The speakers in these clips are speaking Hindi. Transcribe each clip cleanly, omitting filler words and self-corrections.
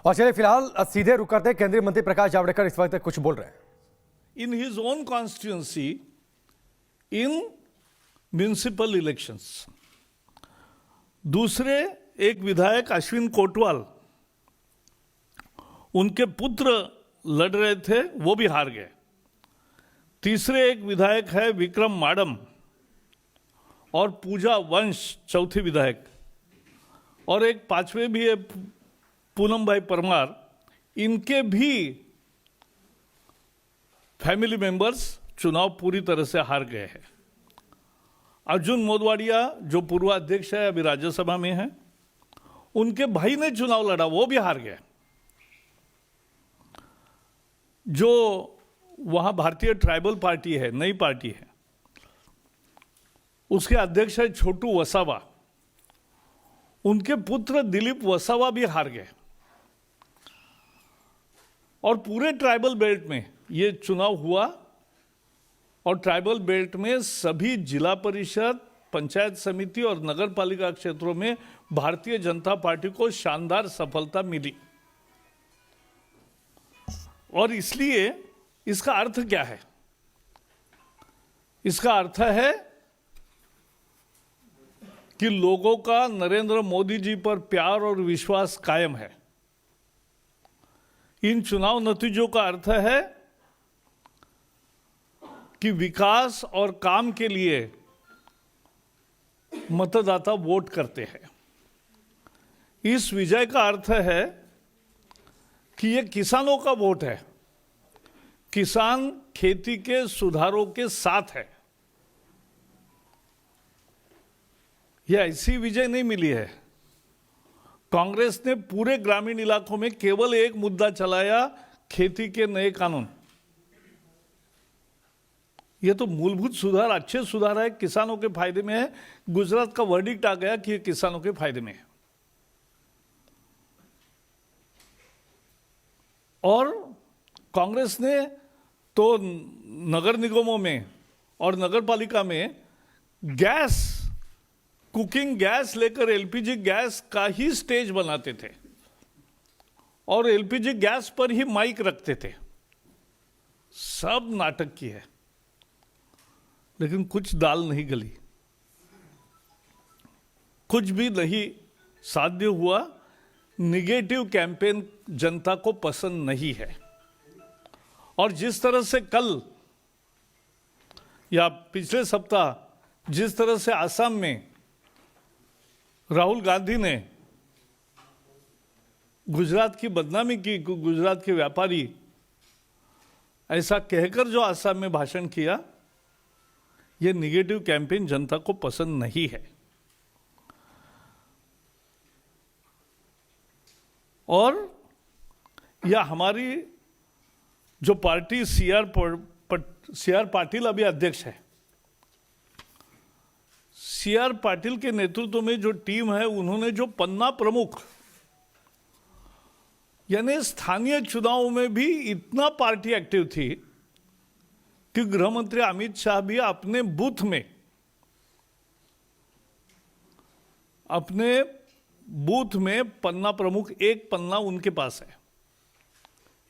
और चलिए फिलहाल सीधे रुक करते हैं। केंद्रीय मंत्री प्रकाश जावड़ेकर इस वक्त कुछ बोल रहे हैं। in his own constituency in municipal elections. दूसरे एक विधायक अश्विन कोटवाल, उनके पुत्र लड़ रहे थे, वो भी हार गए। तीसरे एक विधायक है विक्रम माडम और पूजा वंश, चौथी विधायक, और एक पांचवे भी है पूनम भाई परमार। इनके भी फैमिली मेंबर्स चुनाव पूरी तरह से हार गए हैं। अर्जुन मोदवाडिया जो पूर्व अध्यक्ष है, अभी राज्यसभा में है, उनके भाई ने चुनाव लड़ा, वो भी हार गए। जो वहां भारतीय ट्राइबल पार्टी है, नई पार्टी है, उसके अध्यक्ष है छोटू वसावा, उनके पुत्र दिलीप वसावा भी हार गए। और पूरे ट्राइबल बेल्ट में ये चुनाव हुआ और ट्राइबल बेल्ट में सभी जिला परिषद, पंचायत समिति और नगर पालिका क्षेत्रों में भारतीय जनता पार्टी को शानदार सफलता मिली। और इसलिए इसका अर्थ क्या है? इसका अर्थ है कि लोगों का नरेंद्र मोदी जी पर प्यार और विश्वास कायम है। इन चुनाव नतीजों का अर्थ है कि विकास और काम के लिए मतदाता वोट करते हैं। इस विजय का अर्थ है कि ये किसानों का वोट है। किसान खेती के सुधारों के साथ है। यह ऐसी विजय नहीं मिली है। कांग्रेस ने पूरे ग्रामीण इलाकों में केवल एक मुद्दा चलाया, खेती के नए कानून। यह तो मूलभूत सुधार, अच्छे सुधार है, किसानों के फायदे में है। गुजरात का वर्डिक्ट आ गया कि यह किसानों के फायदे में है। और कांग्रेस ने तो नगर निगमों में और नगर पालिका में गैस, कुकिंग गैस लेकर एलपीजी गैस का ही स्टेज बनाते थे और एलपीजी गैस पर ही माइक रखते थे। सब नाटक की है, लेकिन कुछ दाल नहीं गली, कुछ भी नहीं साध्य हुआ। निगेटिव कैंपेन जनता को पसंद नहीं है। और जिस तरह से कल या पिछले सप्ताह जिस तरह से आसाम में राहुल गांधी ने गुजरात की बदनामी की, गुजरात के व्यापारी, ऐसा कहकर जो आसाम में भाषण किया, यह निगेटिव कैंपेन जनता को पसंद नहीं है। और यह हमारी जो पार्टी सीआर पाटिल अभी अध्यक्ष है, सीआर पाटिल के नेतृत्व में जो टीम है, उन्होंने जो पन्ना प्रमुख, यानी स्थानीय चुनावों में भी इतना पार्टी एक्टिव थी कि गृह मंत्री अमित शाह भी अपने बूथ में, पन्ना प्रमुख, एक पन्ना उनके पास है,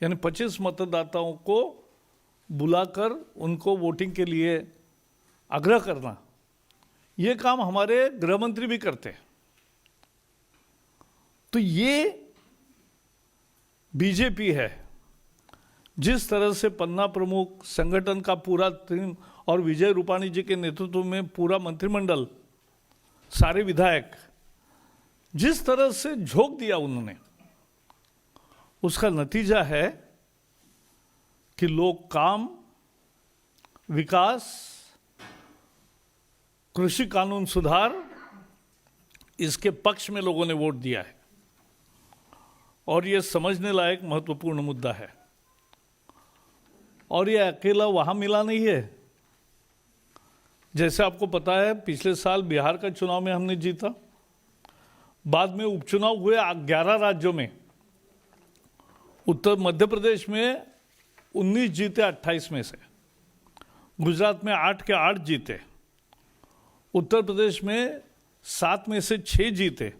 यानी 25 मतदाताओं को बुलाकर उनको वोटिंग के लिए आग्रह करना, ये काम हमारे गृह मंत्री भी करते हैं। तो ये बीजेपी है। जिस तरह से पन्ना प्रमुख, संगठन का पूरा टीम और विजय रूपाणी जी के नेतृत्व में पूरा मंत्रिमंडल, सारे विधायक, जिस तरह से झोंक दिया उन्होंने, उसका नतीजा है कि लोग काम, विकास, कृषि कानून सुधार, इसके पक्ष में लोगों ने वोट दिया है। और यह समझने लायक महत्वपूर्ण मुद्दा है। और यह अकेला वहां मिला नहीं है। जैसे आपको पता है, पिछले साल बिहार का चुनाव में हमने जीता, बाद में उपचुनाव हुए 11 राज्यों में। मध्य प्रदेश में 19 जीते 28 में से, गुजरात में 8 के 8 जीते, उत्तर प्रदेश में 7 में से 6 जीते,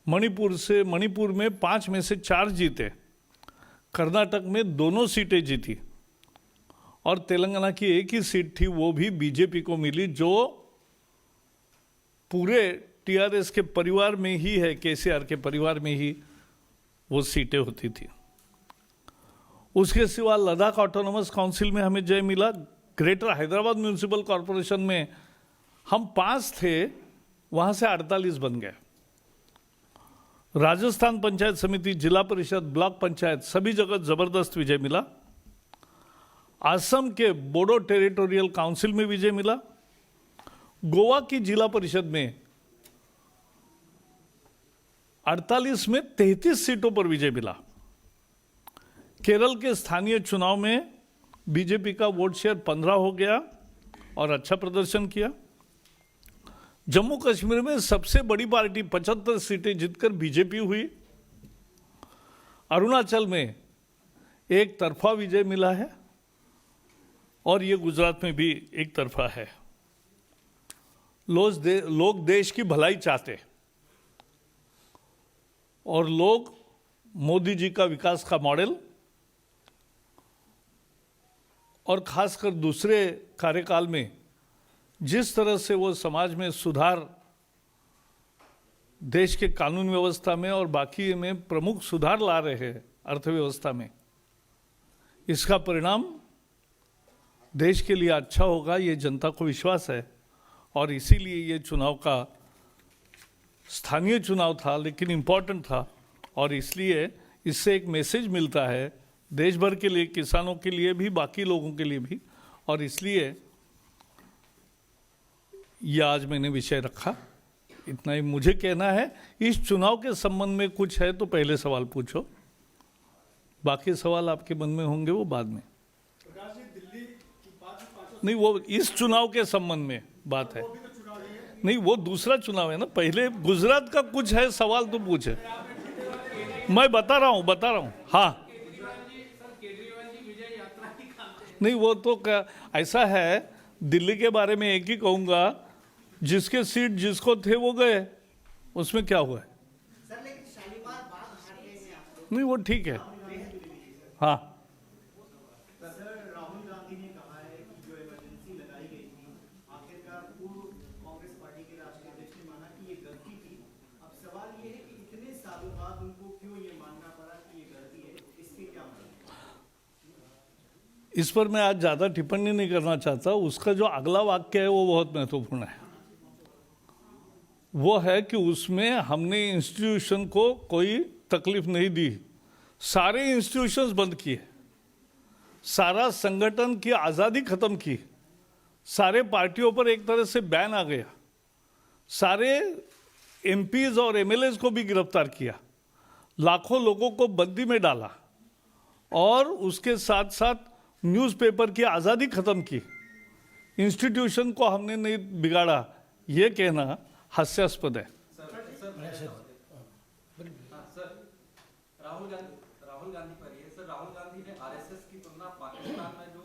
मणिपुर में 5 में से 4 जीते, कर्नाटक में दोनों सीटें जीती और तेलंगाना की एक ही सीट थी, वो भी बीजेपी को मिली, जो पूरे टीआरएस के परिवार में ही है, केसीआर के परिवार में ही वो सीटें होती थी। उसके सिवा लद्दाख ऑटोनोमस काउंसिल में हमें जय मिला। ग्रेटर हैदराबाद म्यूनिसिपल कॉरपोरेशन में हम 5 थे, वहां से 48 बन गए। राजस्थान पंचायत समिति, जिला परिषद, ब्लॉक पंचायत, सभी जगह जबरदस्त विजय मिला। असम के बोडो टेरिटोरियल काउंसिल में विजय मिला। गोवा की जिला परिषद में 48 में 33 सीटों पर विजय मिला। केरल के स्थानीय चुनाव में बीजेपी का वोट शेयर 15 हो गया और अच्छा प्रदर्शन किया। जम्मू कश्मीर में सबसे बड़ी पार्टी 75 सीटें जीतकर बीजेपी हुई। अरुणाचल में एक तरफा विजय मिला है और ये गुजरात में भी एक तरफा है। लोग देश की भलाई चाहते और लोग मोदी जी का विकास का मॉडल और खासकर दूसरे कार्यकाल में जिस तरह से वो समाज में सुधार, देश के कानून व्यवस्था में और बाकी में प्रमुख सुधार ला रहे हैं अर्थव्यवस्था में, इसका परिणाम देश के लिए अच्छा होगा, ये जनता को विश्वास है। और इसीलिए ये चुनाव का स्थानीय चुनाव था लेकिन इम्पोर्टेंट था और इसलिए इससे एक मैसेज मिलता है देश भर के लिए, किसानों के लिए भी, बाकी लोगों के लिए भी। और इसलिए यह आज मैंने विषय रखा। इतना ही मुझे कहना है। इस चुनाव के संबंध में कुछ है तो पहले सवाल पूछो, बाकी सवाल आपके मन में होंगे वो बाद में। नहीं, वो इस चुनाव के संबंध में बात है। नहीं, वो दूसरा चुनाव है ना। पहले गुजरात का कुछ है सवाल तो पूछे। मैं बता रहा हूँ। हाँ, नहीं, वो तो क्या ऐसा है, दिल्ली के बारे में एक ही कहूंगा, जिसके सीट जिसको थे वो गए, उसमें क्या हुआ है? नहीं, वो ठीक है। हाँ, राहुल गांधी ने कहा है कि जो इमरजेंसी लगाई गई थी, आखिरकार पूर्व कांग्रेस पार्टी के राष्ट्रीय अध्यक्ष ने माना कि ये गलती थी। अब सवाल ये है कि इतने सालों बाद उनको क्यों ये मानना पड़ा कि ये गलती है, इसके क्या मतलब? इस पर मैं आज ज्यादा टिप्पणी नहीं करना चाहता। उसका जो अगला वाक्य है वो बहुत महत्वपूर्ण है। वो है कि उसमें हमने इंस्टीट्यूशन को कोई तकलीफ नहीं दी, सारे इंस्टीट्यूशंस बंद किए, सारा संगठन की आज़ादी खत्म की, सारे पार्टियों पर एक तरह से बैन आ गया, सारे एमपीज और एमएलएज को भी गिरफ्तार किया, लाखों लोगों को बंदी में डाला और उसके साथ साथ न्यूज़पेपर की आज़ादी खत्म की। इंस्टीट्यूशन को हमने नहीं बिगाड़ा, ये कहना हास्यास्पद है। राहुल गांधी पर ये सर, राहुल गांधी ने आरएसएस की तुलना पाकिस्तान में जो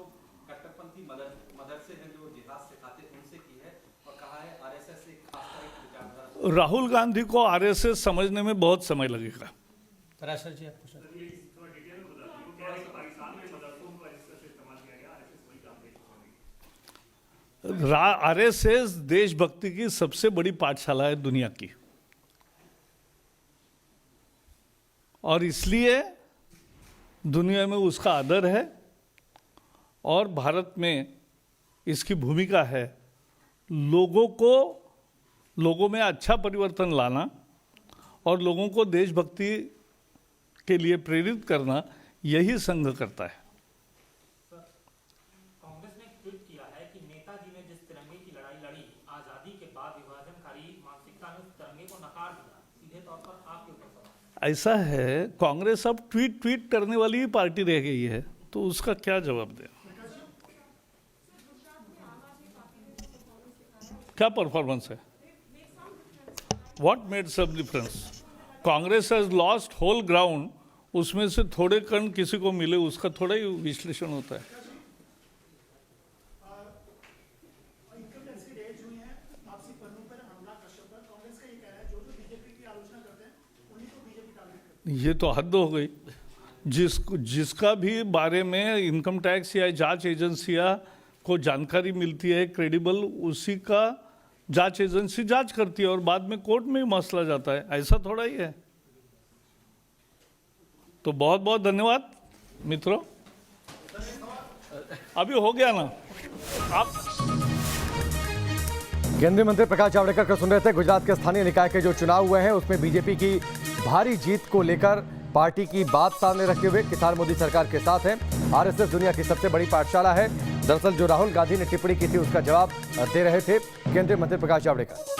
कट्टरपंथी मदरसे हैं जो जिहाद सिखाते हैं उनसे की है और कहा है आरएसएस एक खास तरह की विचारधारा। राहुल गांधी को आरएसएस समझने में बहुत समय लगेगा। जी आप पूछो। आरएसएस देशभक्ति की सबसे बड़ी पाठशाला है दुनिया की और इसलिए दुनिया में उसका आदर है और भारत में इसकी भूमिका है लोगों में अच्छा परिवर्तन लाना और लोगों को देशभक्ति के लिए प्रेरित करना, यही संघ करता है। कांग्रेस ने ट्वीट किया है कि नेताजी ने जिस तिरंगे की लड़ाई लड़ी, आजादी के बाद विभाजनकारी मानसिकता ने उस तिरंगे को नकार दिया। सीधे तौर पर आपके ऊपर सवाल। ऐसा है, कांग्रेस अब ट्वीट करने वाली ही पार्टी रह गई है, तो उसका क्या जवाब दे? क्या परफॉर्मेंस है? What made such difference? Congress has lost whole ground, उसमें से थोड़े कण किसी को मिले, उसका थोड़ा ही विश्लेषण होता है। इनकम टैक्स की रेड हुई है, आपसी पन्नों पर हमला का शब्द। कांग्रेस का ये कहना है जो बीजेपी की आलोचना करते हैं ये तो हद हो गई। जिसका भी बारे में इनकम टैक्स या जांच एजेंसियां को जानकारी मिलती है क्रेडिबल, उसी का जांच एजेंसी जांच करती है और बाद में कोर्ट में ही मसला जाता है। ऐसा थोड़ा ही है। तो बहुत बहुत धन्यवाद मित्रों। अभी हो गया ना आप। केंद्रीय मंत्री प्रकाश जावड़ेकर को सुन रहे थे। गुजरात के स्थानीय निकाय के जो चुनाव हुए हैं उसमें बीजेपी की भारी जीत को लेकर पार्टी की बात सामने रखते हुए किसान मोदी सरकार के साथ है। आरएसएस दुनिया की सबसे बड़ी पाठशाला है। दरअसल जो राहुल गांधी ने टिप्पणी की थी उसका जवाब दे रहे थे केंद्रीय मंत्री प्रकाश जावड़ेकर।